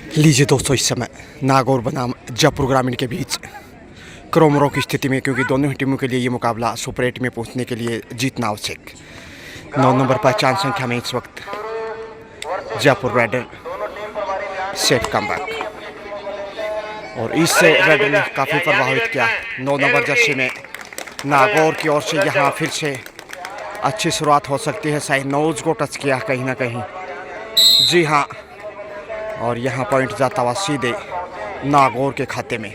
लीजिए दोस्तों, इस समय नागौर बनाम जयपुर ग्रामीण के बीच क्रॉमरो की स्थिति में, क्योंकि दोनों ही टीमों के लिए ये मुकाबला सुपर 8 में पहुंचने के लिए जीतना आवश्यक। 9 नंबर पहचान संख्या में इस वक्त जयपुर रेडर सेफ कमबैक, और इस रेडर ने काफ़ी प्रभावित किया 9 नंबर जर्सी में नागौर की ओर से। यहाँ फिर से अच्छी शुरुआत हो सकती है। शायद नोज को टच किया कहीं ना कहीं, जी हाँ, और यहाँ पॉइंट जाता हुआ सीधे नागौर के खाते में।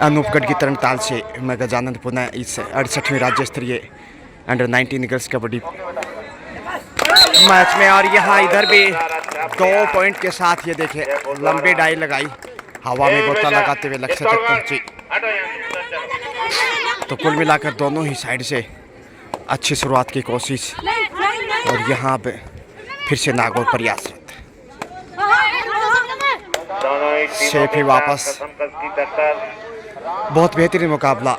अनूपगढ़ की तरनताल से मैं गजानंद पुनः इस 68वीं राज्य स्तरीय अंडर 19 गर्ल्स कबड्डी मैच में, और यहाँ इधर भी 2 पॉइंट के साथ ये देखे लंबी डाई लगाई, हवा में गोता लगाते हुए लक्ष्य तक पहुंची। तो कुल मिलाकर दोनों ही साइड से अच्छी शुरुआत की कोशिश, और यहाँ पे फिर से नागौर प्रयासरत। सेफ ही वापस। बहुत बेहतरीन मुकाबला।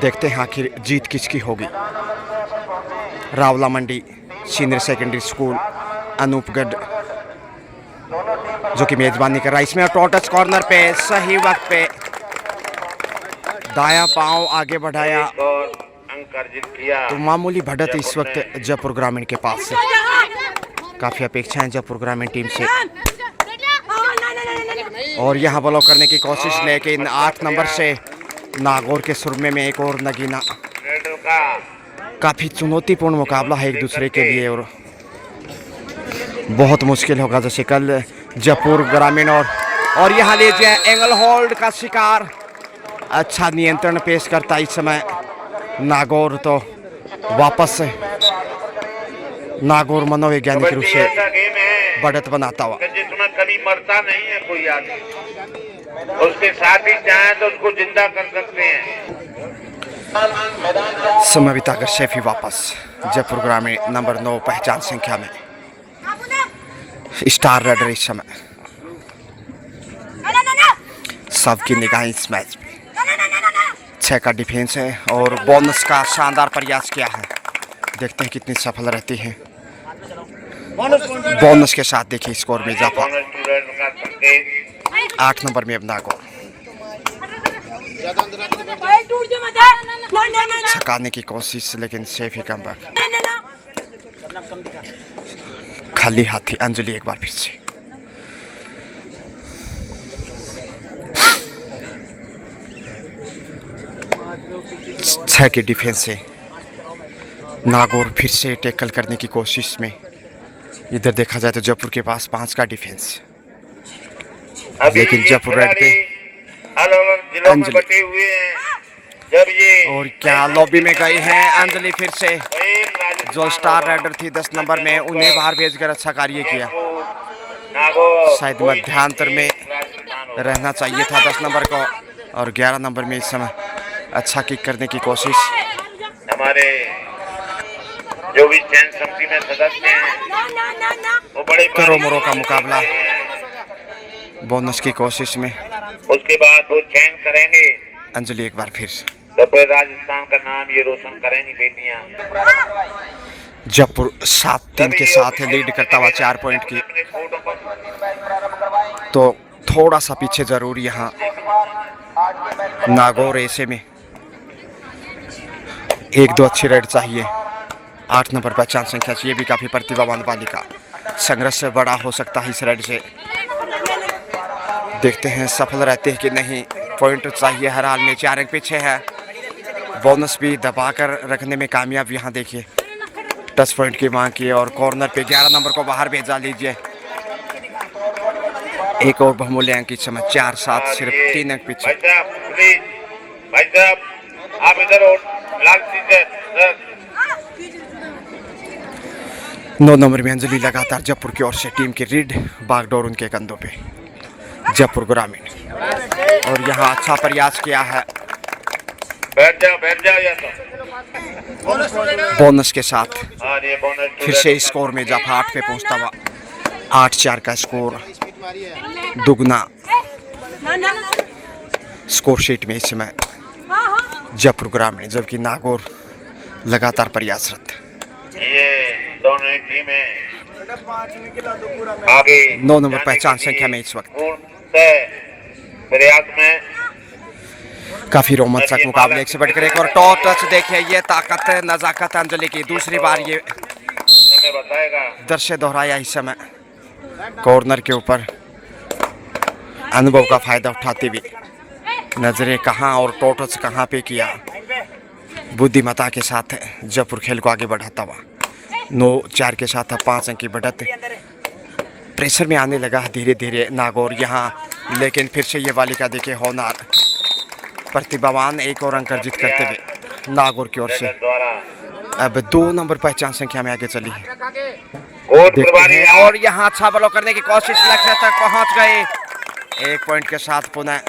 देखते हैं आखिर जीत किसकी होगी। रावला मंडी सीनियर सेकेंडरी स्कूल अनूपगढ़ जो कि मेजबानी कर रहा है। इसमें टॉटच कॉर्नर पे सही वक्त पे दायां पांव आगे बढ़ाया, तो मामूली बढ़त इस वक्त जयपुर ग्रामीण के पास से। काफी अपेक्षाएं जयपुर ग्रामीण टीम से, और यहाँ ब्लॉक करने की कोशिश, लेकिन 8 नंबर से नागौर के सुरमे में एक और नगीना। काफी चुनौतीपूर्ण मुकाबला है एक दूसरे के लिए, और बहुत मुश्किल होगा। जैसे कल जयपुर ग्रामीण और यहाँ लीजिए एंगल होल्ड का शिकार। अच्छा नियंत्रण पेश करता इस समय नागौर, तो वापस से नागौर मनोवैज्ञानिक रूप से बढ़त बनाता हुआ। जिसमें कभी मरता नहीं है कोई आदमी, उसके साथ ही चाहे तो उसको जिंदा कर सकते हैं। समय बिताकर शेफी वापस जयपुर ग्रामीण नंबर 9 पहचान संख्या में स्टार रेडर इस समय सबकी निगाह इस मैच में। 6 का डिफेंस है और बोनस का शानदार प्रयास किया है। देखते हैं कितनी सफल रहती है। बोनस के साथ देखिए स्कोर में इजाफा। 8 नंबर में अब नागौर छकाने की कोशिश, लेकिन सेफ ही कम बैक। खाली हाथी अंजलि एक बार फिर से। छह के डिफेंस से नागौर फिर से टैकल करने की कोशिश में। इधर देखा जाए तो जयपुर के पास 5 का डिफेंस, लेकिन जयपुर रेड पे अंजलि, और क्या लॉबी में गई हैं अंजलि फिर से। जो स्टार राइडर थी 10 नंबर में, उन्हें बाहर भेजकर अच्छा कार्य किया। शायद मध्यांतर में रहना चाहिए था 10 नंबर को, और 11 नंबर में इस समय अच्छा किक करने की कोशिश। हमारे जो भी चयन समिति में सदस्य हैं वो बड़े क्रॉमरो का मुकाबला बोनस की कोशिश में। उसके बाद वो चयन करेंगे अंजलि एक बार फिर। तो फिर राजस्थान का नाम ये रोशन करेंगी बेटियां। जयपुर 7-3 के साथ लीड करता हुआ 4 पॉइंट की, तो थोड़ा सा पीछे जरूर यहाँ नागौर ऐसे में 1-2 अच्छी रेड चाहिए। 8 नंबर पहचान संख्या से, ये भी काफी प्रतिभावान बालिका। संघर्ष बड़ा हो सकता है इस रेड से। देखते हैं सफल रहते हैं कि नहीं। पॉइंट चाहिए हर हाल में, 4 अंक पीछे है। बोनस भी दबाकर रखने में कामयाब। यहाँ देखिए टच पॉइंट की मांग की, और कॉर्नर पे 11 नंबर को बाहर भेजा। लीजिए एक और बहुमूल्य अंक इस समय। 4-7 सिर्फ 3 अंक पीछे। भाई साहब आप इधर 9 नंबर में अंजलि लगातार जयपुर की ओर से टीम की रीड, बागडोर उनके कंधों पे जयपुर ग्रामीण, और यहाँ अच्छा प्रयास किया है। बैठ जाओ या तो। बोनस के साथ बोनस फिर से स्कोर में इजाफा। 8 पे पहुंचता हुआ 8-4 का स्कोर दुगना स्कोर शीट में इस समय जयपुर ग्रामीण, जबकि नागौर लगातार प्रयासरत। ये दोनों टीमें आगे 9 नंबर जाने पहचान के संख्या लिए में इस वक्त पूर्णतः प्रयास में काफी रोमांचक मुकाबले, एक से बढ़कर एक। और टॉप टच देखिए, ये ताकत नजाकत अंजलि की। दूसरी बार ये समय बताएगा। दृश्य दोहराया इस समय कॉर्नर के ऊपर, अनुभव का फायदा उठाते हुए। नजरें कहाँ और टोटस कहाँ पे किया, बुद्धिमत्ता के साथ जयपुर खेल को आगे बढ़ाता हुआ 9-4 के साथ 5 अंक की बढ़त। प्रेशर में आने लगा धीरे धीरे नागौर यहाँ, लेकिन फिर से ये बालिका देखे होनार प्रतिभावान एक और अंक अर्जित करते हुए नागौर की ओर से द्वारा अब 2 नंबर पहचान संख्या में आगे चली है। कोर्ट देखते प्रभारी हैं, और यहाँ अच्छा बॉल करने की कोशिश, लक्ष्य तक पहुंच गए। 1 पॉइंट के साथ पुनः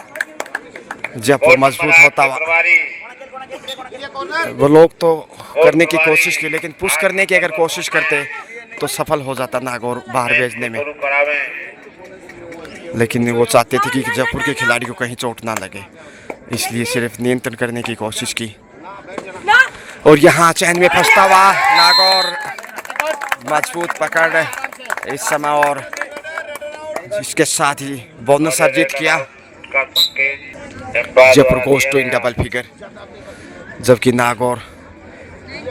जयपुर मजबूत होता हुआ। प्रभारी वो लोग तो करने की कोशिश की, लेकिन पुश करने की अगर कोशिश करते तो सफल हो जाता नागौर बाहर भेजने में। शुरू करावे। लेकिन वो चाहते थे कि जयपुर के खिलाड़ी को कहीं चोट ना लगे, इसलिए सिर्फ नियंत्रण करने की कोशिश की। और यहाँ चैन में फंसता हुआ नागौर, मजबूत पकड़ इस समय, और इसके साथ ही बोनस अर्जित किया। का संकेत एम्पायर जयपुर द्वारा गोस टू दिया इन गया। डबल फिगर, जबकि नागौर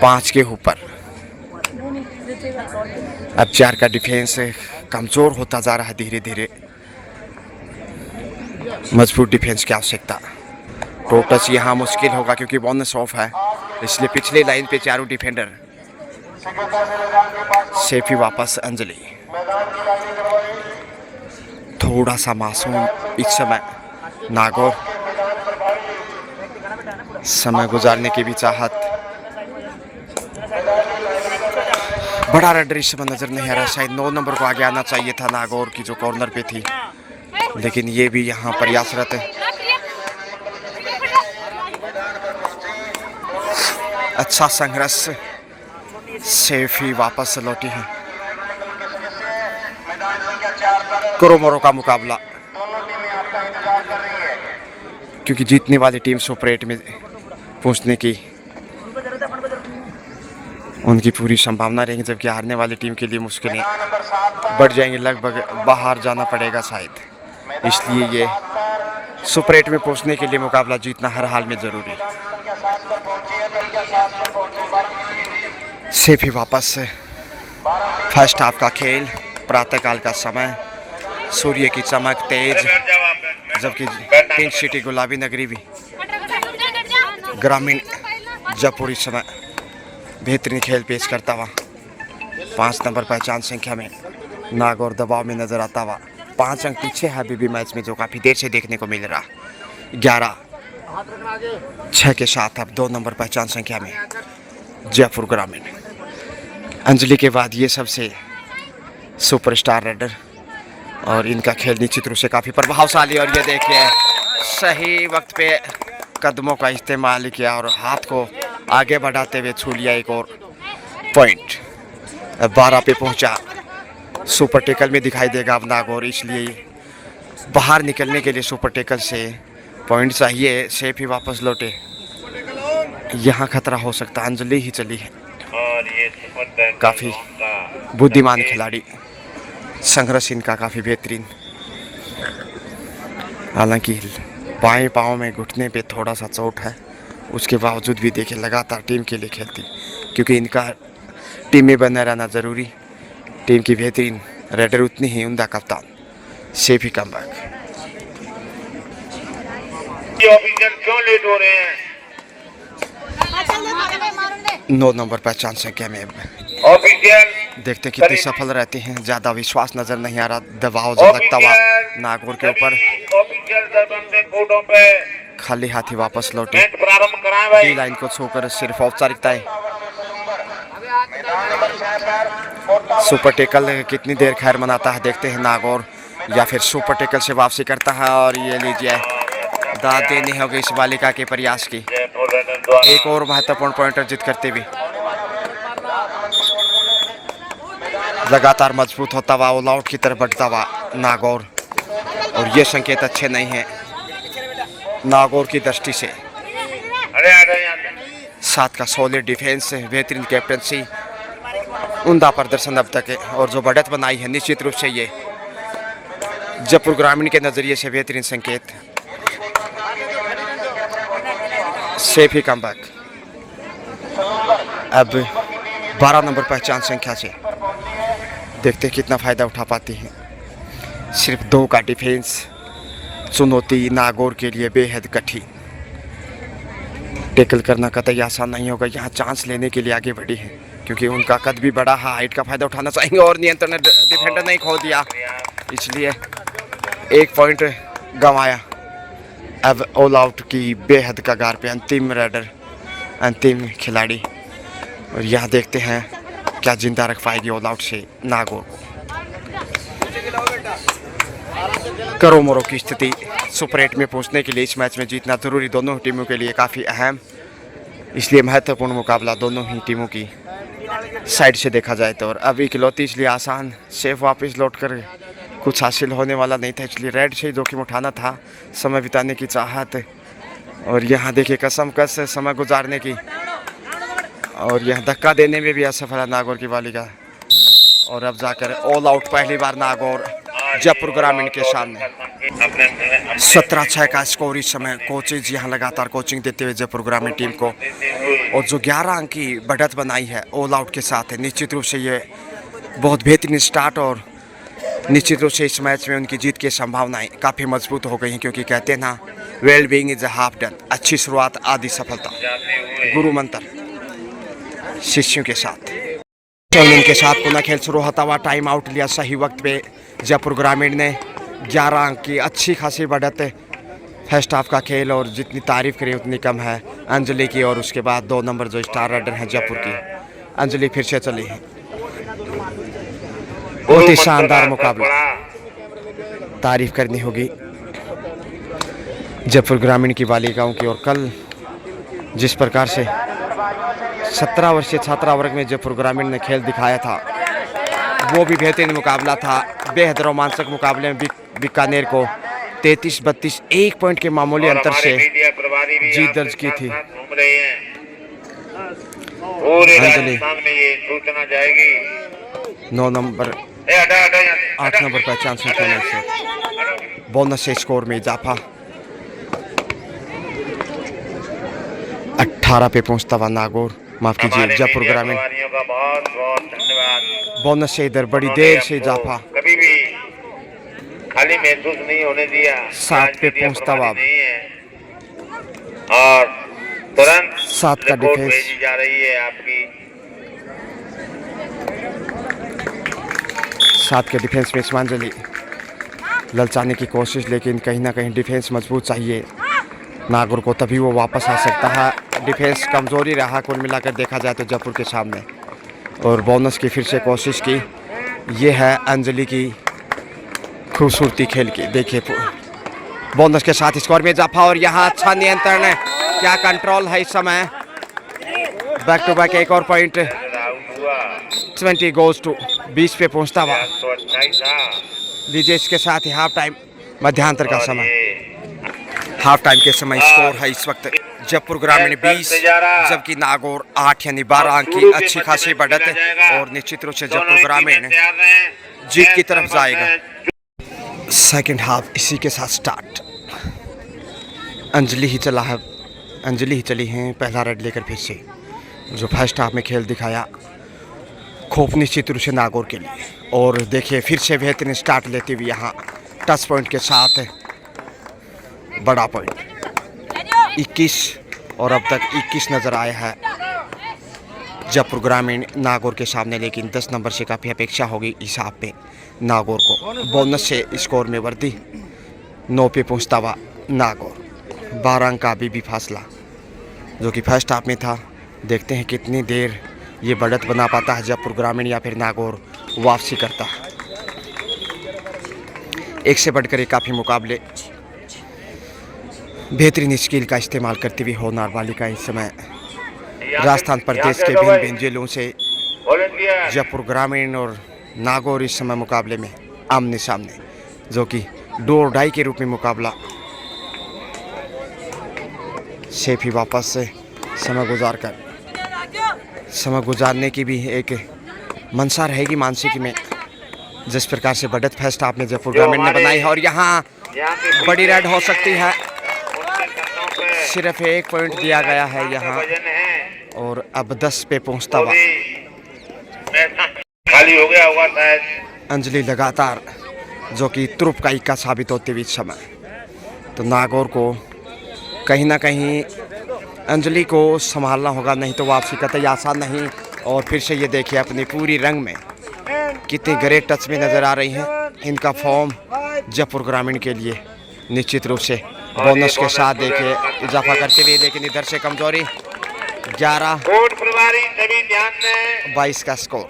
5 के ऊपर। अब 4 का डिफेंस कमजोर होता जा रहा है धीरे धीरे, मजबूत डिफेंस की आवश्यकता। टोटस यहाँ मुश्किल होगा क्योंकि बोनस ऑफ है, इसलिए पिछले लाइन पे चारों डिफेंडर। सेफी वापस अंजलि, थोड़ा सा मासूम इस समय नागौर, समय गुजारने की भी चाहत। बड़ा रडर इस समय नजर नहीं आ रहा, शायद 9 नंबर को आगे आना चाहिए था नागौर की जो कॉर्नर पे थी, लेकिन ये भी यहाँ प्रयासरत है। अच्छा संघर्ष, सेफी वापस लौटी है। क्रोमोरो का मुकाबला, क्योंकि जीतने वाली टीम सुपर 8 में पहुंचने की उनकी पूरी संभावना रहेगी, जबकि हारने वाली टीम के लिए मुश्किलें बढ़ जाएंगी, लगभग बाहर जाना पड़ेगा शायद। इसलिए ये सुपर 8 में पहुंचने के लिए मुकाबला जीतना हर हाल में जरूरी। सेफी वापस फर्स्ट हाफ का खेल, प्रातःकाल का समय, सूर्य की चमक तेज, जबकि पिंक सिटी गुलाबी नगरी भी ग्रामीण जयपुर इस समय बेहतरीन खेल पेश करता हुआ 5 नंबर पहचान संख्या में नागौर दबाव में नजर आता हुआ। 5 अंक पीछे है अभी भी मैच में, जो काफ़ी देर से देखने को मिल रहा। 11-6 के साथ अब 2 नंबर पहचान संख्या में जयपुर ग्रामीण। अंजलि के बाद ये सबसे सुपरस्टार रेडर, और इनका खेल निश्चित रूप से काफ़ी प्रभावशाली। और ये देखिए सही वक्त पे कदमों का इस्तेमाल किया और हाथ को आगे बढ़ाते हुए छू लिया एक और पॉइंट। 12 पे पहुंचा, सुपर टेकल में दिखाई देगा अब नागौर, इसलिए बाहर निकलने के लिए सुपर टेकल से पॉइंट चाहिए। सेफ ही वापस लौटे, यहाँ खतरा हो सकता। अंजलि ही चली है, और ये सुपर काफ़ी बुद्धिमान खिलाड़ी, संघर्ष इनका काफ़ी बेहतरीन। हालांकि बाएं पाँव में घुटने पे थोड़ा सा चोट है, उसके बावजूद भी देखे लगातार टीम के लिए खेलती, क्योंकि इनका टीम में बना रहना ज़रूरी। टीम की बेहतरीन रेडर उतनी ही उम्दा कप्तान सेफी कमबैक। ऑफिशियल क्यों लेट हो रहे हैं? 9 नंबर पहचान संख्या में ऑफिशियल देखते कितने सफल रहते हैं। ज़्यादा विश्वास नज़र नहीं आ रहा, दबाव झलकता हुआ नागौर के ऊपर। ऑफिशियल दरबंदे कोर्टों पे खाली हाथी वापस लौटे, मैच प्रारंभ कराएं भाई। टी लाइन को छूकर सिर्फ औपचारिकताएं। सुपर टेकल कितनी देर खैर मनाता है देखते हैं नागौर, या फिर सुपर टेकल से वापसी करता है। और ये लीजिए दाद देनी होगी इस बालिका के प्रयास की। एक और महत्वपूर्ण पॉइंट अर्जित करते हुए लगातार मजबूत होता हुआ ऑल आउट की तरफ बढ़ता हुआ नागौर, और ये संकेत अच्छे नहीं हैं नागौर की दृष्टि से। अरे आ गए यहाँ पे। 7 का सॉलिड डिफेंस, बेहतरीन कैप्टनसी, उम्दा प्रदर्शन अब तक है और जो बढ़त बनाई है निश्चित रूप से ये जयपुर ग्रामीण के नज़रिए से बेहतरीन संकेत। सेफी कमबैक अब 12 नंबर पहचान संख्या से देखते कितना फ़ायदा उठा पाती हैं। सिर्फ 2 का डिफेंस चुनौती नागौर के लिए बेहद कठिन। टैकल करना कतई आसान नहीं होगा। यहाँ चांस लेने के लिए आगे बढ़ी है क्योंकि उनका कद भी बड़ा है, हाइट का फ़ायदा उठाना चाहेंगे और नियंत्रण डिफेंडर नहीं खो दिया, इसलिए 1 पॉइंट गंवाया। अब ऑल आउट की बेहद कगार पे अंतिम रेडर, अंतिम खिलाड़ी, और यहाँ देखते हैं क्या जिंदा रख पाएगी ऑल आउट से नागौर को। करोमोरो की स्थिति सुपर 8 में पहुंचने के लिए इस मैच में जीतना जरूरी दोनों टीमों के लिए काफ़ी अहम, इसलिए महत्वपूर्ण मुकाबला दोनों ही टीमों की साइड से देखा जाए तो। और अब इकलौती इसलिए आसान सेफ वापस लौट कर कुछ हासिल होने वाला नहीं था, इसलिए रेड से ही जोखिम उठाना था, समय बिताने की चाहत। और यहाँ देखिए कसम कस समय गुजारने की, और यह धक्का देने में भी असफल है नागौर की बालिका। और अब जाकर ऑल आउट पहली बार नागौर जयपुर ग्रामीण के सामने। 17-6 का स्कोर इस समय। कोचेज यहाँ लगातार कोचिंग देते हुए जयपुर ग्रामीण टीम को, और जो 11 अंक की बढ़त बनाई है ऑल आउट के साथ है, निश्चित रूप से ये बहुत बेहतरीन स्टार्ट, और निश्चित रूप से इस मैच में उनकी जीत की संभावनाएं काफ़ी मजबूत हो गई हैं क्योंकि कहते हैं ना, well being is half done, अच्छी शुरुआत आधी सफलता। गुरु मंत्र शिष्यों के साथ के साथ पुनः खेल शुरू होता हुआ। टाइम आउट लिया सही वक्त पे जयपुर ग्रामीण ने। 11 अंक की अच्छी खासी बढ़त फर्स्ट हाफ का खेल, और जितनी तारीफ करी उतनी कम है अंजलि की। और उसके बाद 2 नंबर जो स्टार राइडर हैं जयपुर की, अंजलि फिर से चली है। बहुत ही शानदार मुकाबला, तारीफ करनी होगी जयपुर ग्रामीण की बालिकाओं की। और कल जिस प्रकार से 17 वर्षीय छात्रा वर्ग में जयपुर ग्रामीण ने खेल दिखाया था, वो भी बेहतरीन मुकाबला था। बेहद रोमांचक मुकाबले में बीकानेर को 33-32 1 पॉइंट के मामूली अंतर से जीत दर्ज की थी। अंजलि 9 नंबर 8 नंबर पहचान संख्या में से बोनस से स्कोर में इजाफा। 18 पे पहुंचता हुआ नागौर, माफ कीजिए जयपुर ग्रामीण। बोनस से इधर बड़ी देर से इजाफा, कभी भी खाली महसूस नहीं होने दिया। 7 पे पहुंचता हुआ, और तुरंत 7 का रिपोर्ट डिफेंस भेजी जा रही है आपकी। 7 के डिफेंस में अंजलि ललचाने की कोशिश, लेकिन कहीं ना कहीं डिफेंस मजबूत चाहिए नागौर को, तभी वो वापस आ सकता है। डिफेंस कमजोरी रहा कुल मिलाकर देखा जाए तो जयपुर के सामने। और बोनस की फिर से कोशिश की, ये है अंजलि की खूबसूरती खेल की। देखिए बोनस के साथ स्कोर में इजाफा, और यहाँ अच्छा नियंत्रण है, क्या कंट्रोल है इस समय। बैक टू बैक एक और पॉइंट, 20 गोज टू 20 पे पहुंचता हुआ। लीजिए इसके साथ ही हाफ टाइम मध्यांतर का समय, हाफ टाइम के समय स्कोर है इस वक्त जयपुर ग्रामीण 20 जबकि नागौर 8, यानी 12 अंक की अच्छी खासी बढ़त है। और निश्चित रूप से जयपुर ग्रामीण जीत की तरफ जाएगा। सेकंड हाफ इसी के साथ स्टार्ट। अंजलि ही चला है, अंजलि ही चली हैं पहला रेड लेकर फिर से। जो फर्स्ट हाफ में खेल दिखाया खौफ निश्चित रूप से नागौर के लिए। और देखिए फिर से बेहतरीन स्टार्ट लेते हुए यहाँ टच पॉइंट के साथ बड़ा पॉइंट 21, और अब तक 21 नज़र आया है जयपुर ग्रामीण नागौर के सामने, लेकिन 10 नंबर से काफ़ी अपेक्षा होगी इस हाफ पे नागौर को। बोनस से स्कोर में वृद्धि, 9 पे पहुंचता हुआ नागौर। 12 अंक का अभी भी फासला जो कि फर्स्ट हाफ में था। देखते हैं कितनी देर ये बढ़त बना पाता है जयपुर ग्रामीण, या फिर नागौर वापसी करता है। एक से बढ़कर एक काफ़ी मुकाबले बेहतरीन स्किल का इस्तेमाल करती हुई होनहार बालिका इस समय राजस्थान प्रदेश के भिन्न भिन्न जिलों से जयपुर ग्रामीण और नागौर इस समय मुकाबले में आमने सामने, जो कि डू और डाई के रूप में मुकाबला। सेफी वापस से समय गुजारने की भी एक मंशा रहेगी मानसिकी में, जिस प्रकार से बढ़त फर्स्ट हाफ में जयपुर ग्रामीण ने बनाई है। और यहाँ बड़ी रेड हो सकती है, सिर्फ 1 पॉइंट दिया गया है यहाँ, और अब 10 पे पहुंचता हुआ खाली हो गया होगा शायद। अंजलि लगातार जो कि तुरुप का इक्का साबित होते हुए इस समय, तो नागौर को कहीं ना कहीं अंजलि को संभालना होगा, नहीं तो वापसी कतई आसान नहीं। और फिर से ये देखिए अपनी पूरी रंग में कितनी ग्रेट टच में नज़र आ रही हैं। इनका फॉर्म जयपुर ग्रामीण के लिए निश्चित रूप से बोनस के साथ देखिए इजाफा करते हुए, लेकिन इधर से कमजोरी 11 कोर्ट प्रभारी सभी ध्यान दें 22 का स्कोर।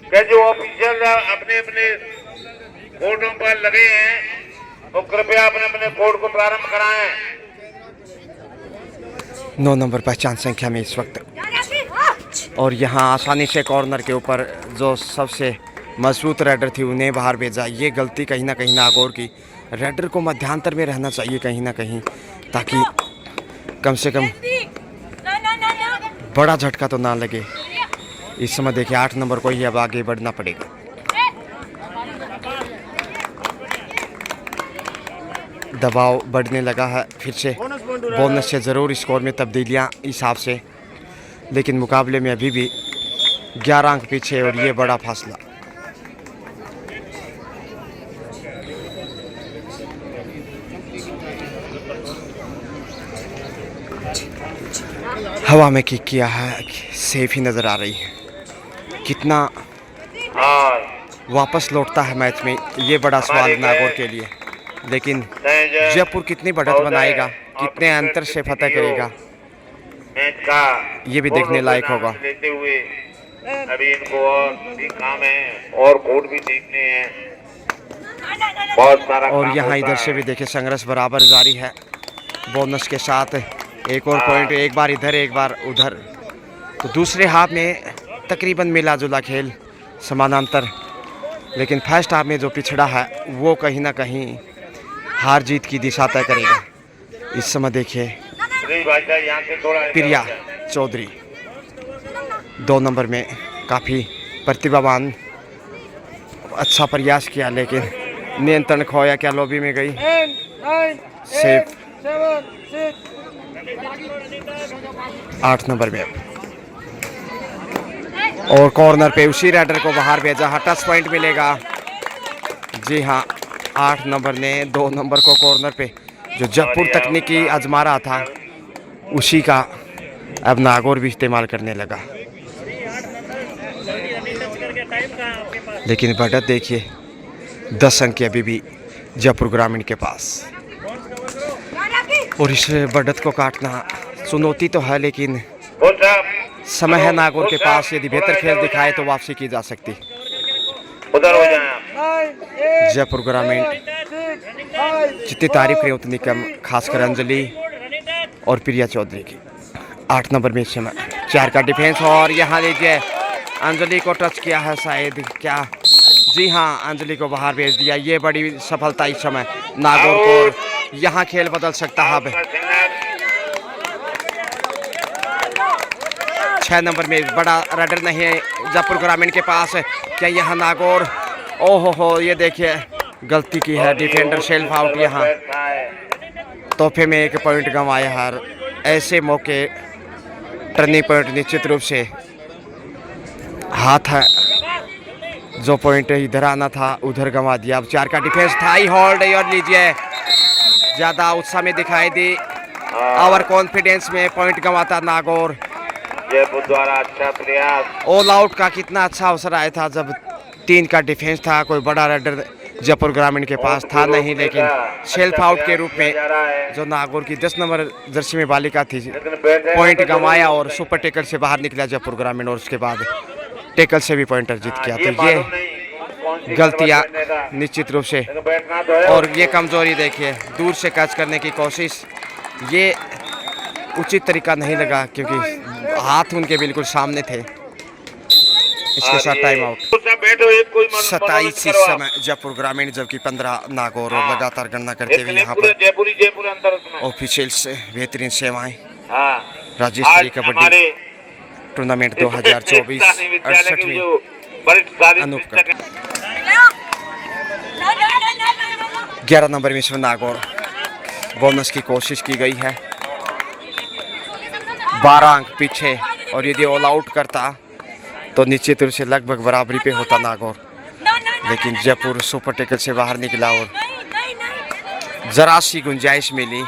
कि जो ऑफिशियल अपने अपने कोर्टों पर लगे हैं वो कृपया अपने अपने कोर्ट को प्रारंभ कराएं। 9 नंबर पहचान संख्या में इस वक्त, और यहाँ आसानी से कॉर्नर के ऊपर जो सबसे मजबूत रेडर थी उन्हें बाहर भेजा। ये गलती कहीं ना कहीं नागौर की, रेडर को मध्यांतर में रहना चाहिए कहीं ना कहीं, ताकि कम से कम बड़ा झटका तो ना लगे। इस समय देखिए 8 नंबर को ही अब आगे बढ़ना पड़ेगा। दबाव बढ़ने लगा है, फिर से बोनस से ज़रूर स्कोर में तब्दीलियां इस हिसाब से, लेकिन मुकाबले में अभी भी 11 अंक पीछे, और ये बड़ा फासला। हवा में किक किया है, सेफ ही नज़र आ रही है। कितना वापस लौटता है मैच में, ये बड़ा सवाल नागौर के लिए। लेकिन जयपुर कितनी बढ़त बनाएगा, कितने अंतर से फतह करेगा, ये भी देखने लायक होगा। लेते हुए अभी इनको और भी काम है और कोर्ट भी देखने हैं, बहुत सारा और काम यहाँ होता इधर से भी देखे संघर्ष बराबर जारी है, बोनस के साथ एक और पॉइंट, एक बार इधर एक बार उधर। तो दूसरे हाफ में तकरीबन मिला जुला खेल, समानांतर, लेकिन फर्स्ट हाफ में जो पिछड़ा है वो कहीं ना कहीं हार जीत की दिशा तय करेगा। इस समय देखिए प्रिया चौधरी 2 नंबर में काफ़ी प्रतिभावान, अच्छा प्रयास किया, लेकिन नियंत्रण खोया, क्या लॉबी में गई, सेफ 8 नंबर में। और कॉर्नर पे उसी राइडर को बाहर भेजा, टच पॉइंट मिलेगा। जी हाँ, 8 नंबर ने 2 नंबर को कॉर्नर पे जो जयपुर तकनीकी आजमा रहा था उसी का अब नागौर भी इस्तेमाल करने लगा। लेकिन बढ़त देखिए 10 अंक अभी भी जयपुर ग्रामीण के पास, और इस बढ़त को काटना चुनौती तो है, लेकिन समय है नागौर के पास। यदि बेहतर खेल दिखाए तो वापसी की जा सकती। उधर हो जाए जयपुर ग्रामीण जितनी तारीफ करें उतनी कम, खासकर अंजलि और प्रिया चौधरी की। 8 नंबर में इस समय 4 का डिफेंस, और यहाँ लीजिए अंजलि को टच किया है शायद, क्या, जी हाँ, अंजलि को बाहर भेज दिया। ये बड़ी सफलता इस समय नागौर को, और यहाँ खेल बदल सकता है। अब 6 नंबर में बड़ा रडर नहीं है जयपुर ग्रामीण के पास, क्या यहाँ नागौर, ओहो हो, ये देखिए गलती की है, डिफेंडर सेल्फ आउट। यहाँ तोहफे में 1 पॉइंट गंवाया है। ऐसे मौके टर्निंग पॉइंट निश्चित रूप से हाथ है, जो पॉइंट इधर आना था उधर गंवा दिया। अब 4 का डिफेंस था ही होल्ड, और लीजिए ज़्यादा उत्साह में दिखाई दी, ओवर कॉन्फिडेंस में पॉइंट गंवाता नागौर। जयपुर द्वारा अच्छा प्रयास, ऑल आउट का कितना अच्छा अवसर आया था जब 3 का डिफेंस था, कोई बड़ा रेडर जयपुर ग्रामीण के पास था नहीं, लेकिन सेल्फ आउट के रूप में जो नागौर की 10 नंबर जर्सी में बालिका थी पॉइंट गंवाया, और सुपर टेकल से बाहर निकला जयपुर ग्रामीण, और उसके बाद टेकल से भी पॉइंटर जीत किया। तो ये गलतियां निश्चित रूप से, और ये कमजोरी देखिए, दूर से कैच करने की कोशिश, ये उचित तरीका नहीं लगा क्योंकि हाथ उनके बिल्कुल सामने थे। इसके साथ टाइम आउट। 27 इस समय जयपुर ग्रामीण, जबकि 15 नागौर, और लगातार गणना करते हुए यहाँ पर ऑफिशियल्स बेहतरीन सेवाएं। राज्य स्तरीय कबड्डी टूर्नामेंट 2024 68वीं अनूप का 11 नंबर में इसमें नागौर बोनस की कोशिश की गई है। 12 अंक पीछे, और यदि ऑल आउट करता तो निश्चित रूप से लगभग बराबरी पे होता नागौर, लेकिन जयपुर सुपर टेकल से बाहर निकला और जरा सी गुंजाइश मिली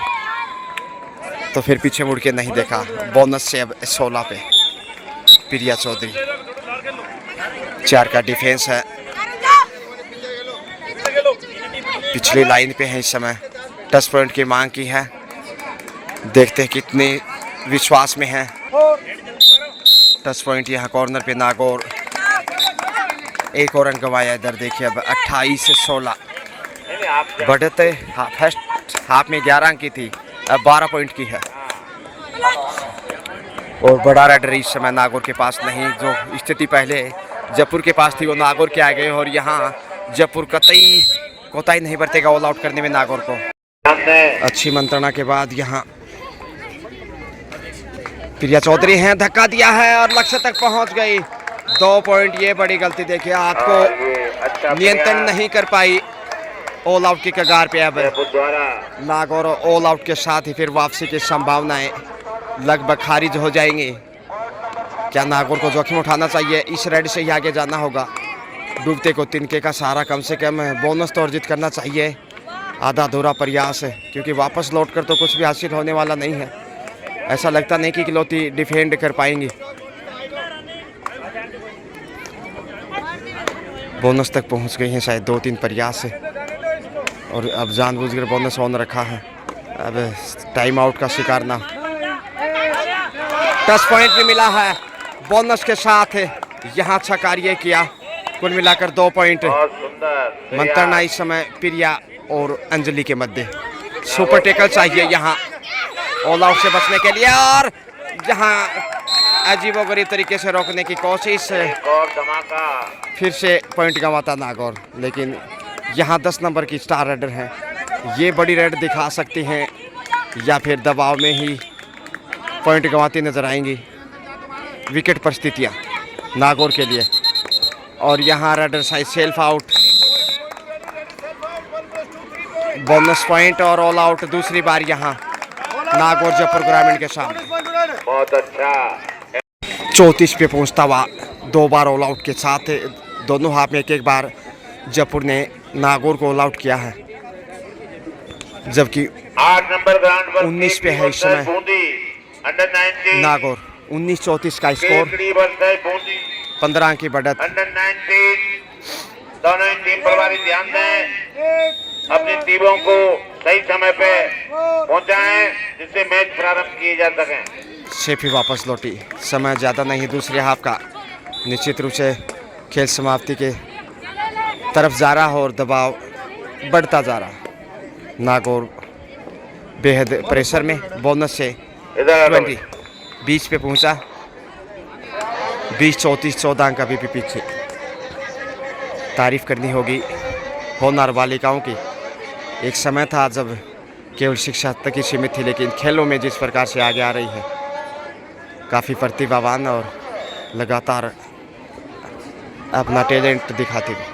तो फिर पीछे मुड़ के नहीं देखा। बोनस से अब 16 पे प्रिया चौधरी, 4 का डिफेंस है, पिछली लाइन पे है इस समय। 10 पॉइंट की मांग की है, देखते हैं कितने विश्वास में है। 10 पॉइंट यहाँ कॉर्नर पे नागौर, एक और रन गंवाया इधर। देखिए अब 28 से 16 बढ़त है। फर्स्ट हाफ में 11 अंक की थी, अब 12 पॉइंट की है। और बड़ा रेडर इस समय नागौर के पास नहीं। जो स्थिति पहले जयपुर के पास थी वो नागौर के आ गए, और यहाँ जयपुर कतई कोताही नहीं बरतेगा ऑल आउट करने में नागौर को। अच्छी मंत्रणा के बाद यहाँ प्रिया चौधरी हैं, धक्का दिया है और लक्ष्य तक पहुंच गई। 2 पॉइंट, ये बड़ी गलती। देखिए आपको नियंत्रण नहीं कर पाई, ऑल आउट की कगार पे अब नागौर। ऑल आउट के साथ ही फिर वापसी की संभावनाएं लगभग खारिज हो जाएंगी। क्या नागौर को जोखिम उठाना चाहिए? इस रेड से ही आगे जाना होगा। डूबते को तिनके का सहारा, कम से कम बोनस तो अर्जित करना चाहिए। आधा अधूरा प्रयास है, क्योंकि वापस लौट कर तो कुछ भी हासिल होने वाला नहीं है। ऐसा लगता नहीं कि इकलौती डिफेंड कर पाएंगी। बोनस तक पहुंच गई हैं शायद 2-3 प्रयास से, और अब जानबूझकर बोनस ऑन रखा है। अब टाइम आउट का शिकार ना। 10 पॉइंट भी मिला है बोनस के साथ, यहाँ अच्छा कार्य किया। कुल मिलाकर 2 पॉइंट। मंत्रणा इस समय प्रिया और अंजलि के मध्य। सुपर टेकल चाहिए यहाँ ऑल आउट से बचने के लिए, और यहाँ अजीबोगरीब तरीके से रोकने की कोशिश। फिर से पॉइंट गंवाता नागौर, लेकिन यहाँ 10 नंबर की स्टार रेडर है। ये बड़ी रेड दिखा सकती हैं, या फिर दबाव में ही पॉइंट गंवाती नजर आएंगी। विकेट परिस्थितियाँ नागौर के लिए, और यहाँ raider side self out. Bonus point और ऑल आउट दूसरी बार यहाँ नागौर जयपुर ग्रामीण के सामने। बहुत अच्छा। 34 पे पहुँचता हुआ 2 बार ऑल आउट के साथ, दोनों हाफ में एक बार जयपुर ने नागौर को ऑल आउट किया है। जबकि 8 नंबर ग्राउंड पर 19 पे है इस समय अंडर 19 नागौर। 19-34 का स्कोर, 15 अंक की बढ़त। अंडर 19 दोनों ही टीम प्रभारी ध्यान दें, अपनी टीमों को सही समय पे पहुंचाएं, जिससे मैच प्रारंभ किए जा सकें। शेफी वापस लौटी, समय ज़्यादा नहीं दूसरे हाफ का। निश्चित रूप से खेल समाप्ति के तरफ जा रहा हो और दबाव बढ़ता जा रहा। नागौर बेहद प्रेशर में, बोनस से 20 पे पहुंचा। 20-34-14 अंक अभी भी पीछे। तारीफ करनी होगी होनहार बालिकाओं की। एक समय था जब केवल शिक्षा तक ही सीमित थी, लेकिन खेलों में जिस प्रकार से आगे आ रही है, काफ़ी प्रतिभावान और लगातार अपना टैलेंट दिखाती है।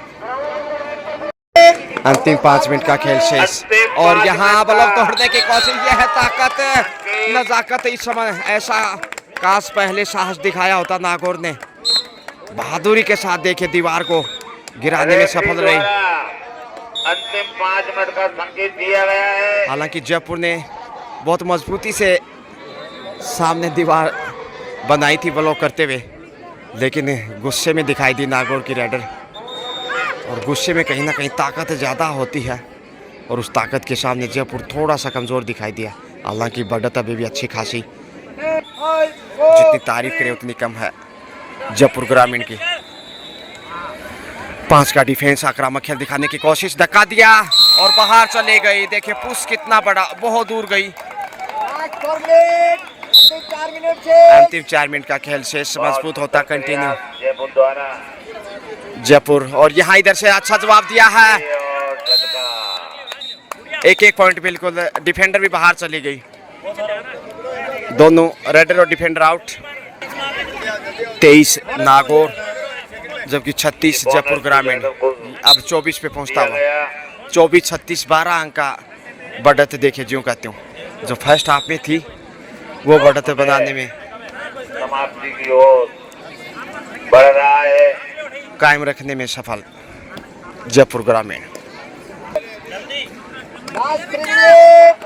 अंतिम 5 मिनट का खेल शेष, और यहाँ बल्ब तोड़ने की कोशिश। यह है ताकत, नजाकत। इस समय ऐसा काश पहले साहस दिखाया होता नागौर ने। बहादुरी के साथ देखिए दीवार को गिराने में सफल रही। अंतिम 5 मिनट का संकेत दिया गया है। हालांकि जयपुर ने बहुत मजबूती से सामने दीवार बनाई थी ब्लॉक करते हुए, लेकिन गुस्से में दिखाई दी नागौर की रेडर। और गुस्से में कहीं ना कहीं ताकत ज़्यादा होती है, और उस ताकत के सामने जयपुर थोड़ा सा कमज़ोर दिखाई दिया। हालांकि बढ़त अभी भी अच्छी खासी, जितनी तारीफ करें उतनी कम है जयपुर ग्रामीण की। 5 का डिफेंस, आक्रामक खेल दिखाने की कोशिश, धक्का दिया और बाहर चले गई। देखिए पुश कितना बड़ा, बहुत दूर गई। अंतिम 4 मिनट का खेल शेष मजबूत होता कंटिन्यू जयपुर। और यहाँ इधर से अच्छा जवाब दिया है। 1-1 पॉइंट बिल्कुल। डिफेंडर भी बाहर चली गई, दोनों रेडर और डिफेंडर आउट। 23 नागौर जबकि 36 जयपुर ग्रामीण अब 24 पे पहुंचता हुआ। 24-36 12 अंक का बढ़त देखे जो कहते हूँ, जो फर्स्ट हाफ में थी वो बढ़त बनाने में समाप्ति की ओर बढ़ रहा है, कायम रखने में सफल जयपुर ग्रामीण।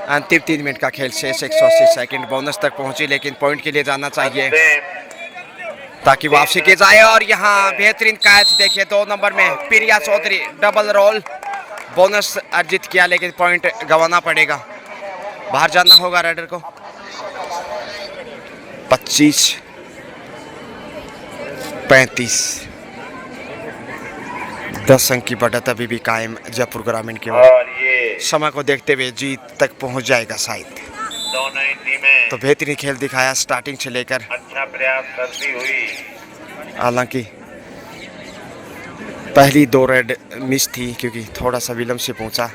अंतिम 3 मिनट का खेल शेष 180 सेकंड, बोनस तक पहुंची लेकिन पॉइंट के लिए जाना चाहिए ताकि वापसी की जाए। और यहाँ बेहतरीन कैच देखिए 2 नंबर में प्रिया चौधरी, डबल रोल, बोनस अर्जित किया लेकिन पॉइंट गंवाना पड़ेगा, बाहर जाना होगा राइडर को। 25-35 10 अंक की बढ़त अभी भी कायम जयपुर ग्रामीण की ओर। और ये समय को देखते हुए जीत तक पहुंच जाएगा शायद। दोनों ही टीमें तो बेहतरीन खेल दिखाया स्टार्टिंग से लेकर, अच्छा प्रयास करती हुई। हालांकि पहली 2 रेड मिस थी क्योंकि थोड़ा सा विलम्ब से पहुंचा।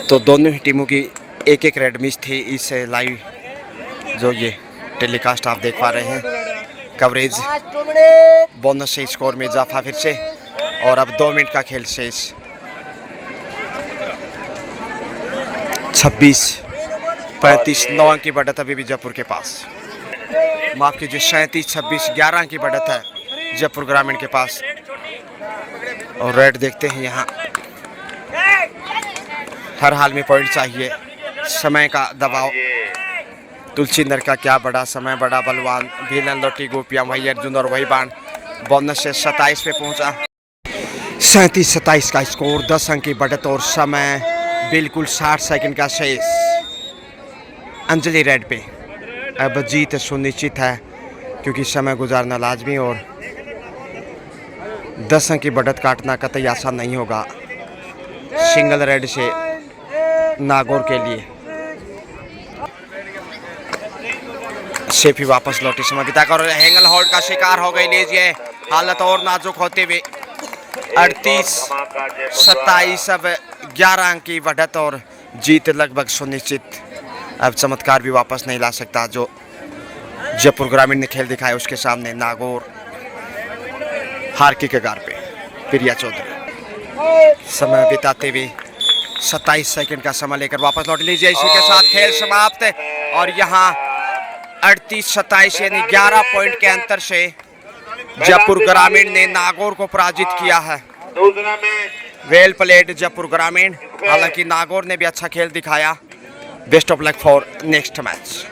तो दोनों ही टीमों की एक रेड मिस थी। इस लाइव जो ये टेलीकास्ट आप देख पा रहे हैं, कवरेज बोनस से स्कोर में इजाफा फिर से, और अब 2 मिनट का खेल शेष। 26-35 9 अंक की बढ़त अभी भी जयपुर के पास, माफ कीजिए 37-26 11 अंक की बढ़त है जयपुर ग्रामीण के पास। और रेड देखते हैं यहाँ, हर हाल में पॉइंट चाहिए, समय का दबाव। तुलसी नर का क्या बड़ा समय, बड़ा बलवान, भीलन लोटी गोपियां, वही अर्जुन और वही बाण, बोनस से 27 पे पहुंचा। 37-27 का स्कोर, 10 अंक की बढ़त और समय बिल्कुल 60 सेकंड का शेष। अंजलि रेड पे अब जीत सुनिश्चित है क्योंकि समय गुजारना लाजमी, और 10 अंक की बढ़त काटना कतई आसान नहीं होगा सिंगल रेड से नागौर के लिए। सेफी वापस लौटी समय बिताकर और हैंगल होल्ड का शिकार हो गई। लीजिए हालत और नाजुक होते हुए 38-27 अब 11 अंक की बढ़त और जीत लगभग सुनिश्चित। अब चमत्कार भी वापस नहीं ला सकता जो जयपुर ग्रामीण ने खेल दिखाया उसके सामने। नागौर हार की कगार पे प्रिया चौधरी समय बिताते हुए 27 सेकंड का समय लेकर वापस लौट। लीजिए इसी के साथ खेल समाप्त, और यहाँ 38-27 यानी 11 पॉइंट के अंतर से जयपुर ग्रामीण ने नागौर को पराजित किया है। दूसरा मैच वेल प्लेड जयपुर ग्रामीण, हालांकि नागौर ने भी अच्छा खेल दिखाया। Best of luck for next match.